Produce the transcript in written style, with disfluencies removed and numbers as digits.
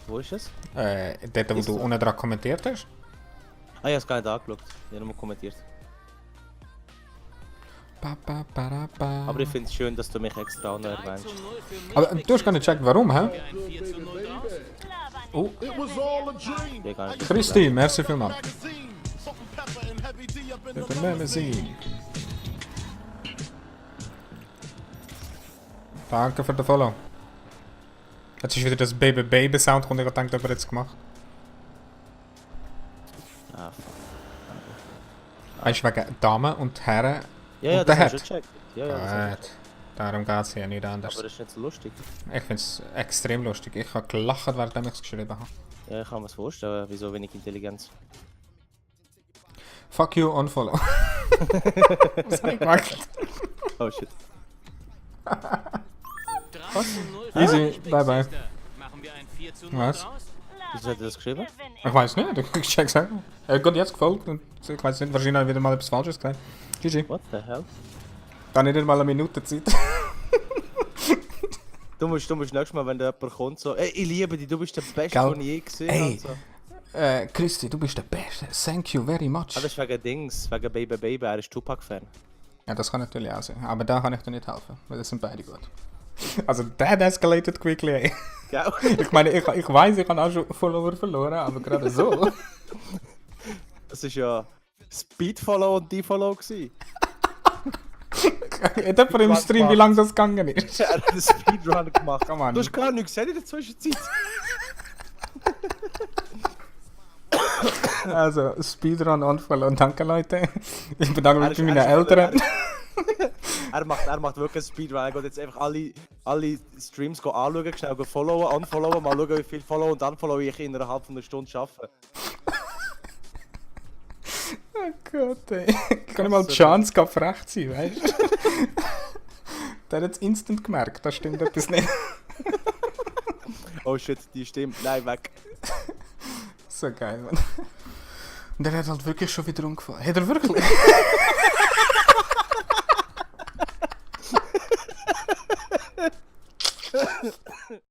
Wo ist es? Dort, wo du unten dran kommentiert hast. Ah, ich habe es gar nicht angeschaut. Ich habe nur kommentiert. Aber ich finde es schön, dass du mich extra auch noch erwähnst. Aber du hast gar nicht gecheckt, warum, hä? Oh, Ich habe gar nicht Christi, merci vielmals. Bitte nehmen Sie. Danke für den Follow. Jetzt ist wieder das Baby Baby Sound, und ich habe gedacht, ob er jetzt gemacht. Ah, fuck. Weißt du, wegen Damen und Herren Ja, und das der hast du Hat. schon gecheckt. Ja, das habe ich Gut. Darum geht es hier nicht anders. Aber das ist nicht so lustig. Ich finde es extrem lustig. Ich habe gelacht, während ich es geschrieben habe. Ja, ich kann mir das vorstellen, wieso wenig Intelligenz. Fuck you, unfollow. Was habe ich gemacht? Oh shit. Easy, bye bye. Was? Wieso hat er das geschrieben? Ich weiß nicht, ich check's auch. Er hat gerade jetzt gefolgt und ich weiß nicht, wahrscheinlich habe ich wieder mal etwas Falsches gesagt. GG. What the hell? Dann nicht mal eine Minute Zeit. Du musst nächstes Mal, wenn da jemand kommt, so, ey, ich liebe dich, du bist der Beste, Gell? den ich je gesehen Ey. habe. So. Christi, du bist der Beste. Thank you very much. Ah, das ist wegen Dings, wegen Baby Baby, er ist Tupac-Fan. Ja, das kann natürlich auch sein. Aber da kann ich dir nicht helfen, weil das sind beide gut. Also, that escalated quickly, ey. Gell? Ich meine, ich weiß, ich habe auch schon Follower verloren, aber gerade so. Das ist ja Speed-Follow und Defollow gewesen. Hat jemand im Stream, wie lange das gegangen ist? Er hat einen Speedrun gemacht. Come on. Du hast gar nichts gesehen in der Zwischenzeit. Also, Speedrun, Unfall und danke, Leute. Ich bedanke mich bei meinen Er ist- Eltern. Er macht wirklich einen Speedrun. Er geht jetzt einfach alle Streams anschauen, schnell followen, unfollowen, mal schauen, wie viel Follow und Unfollow ich innerhalb von einer Stunde schaffe. Oh Gott, ey. Ich kann nicht mal die Chance gehabt, frech zu sein, weißt du? Der hat es instant gemerkt, da stimmt etwas nicht. Oh shit, die stimmt. Nein, weg. So geil, Mann. Und der hat halt wirklich schon wieder umgefallen. Hat er wirklich?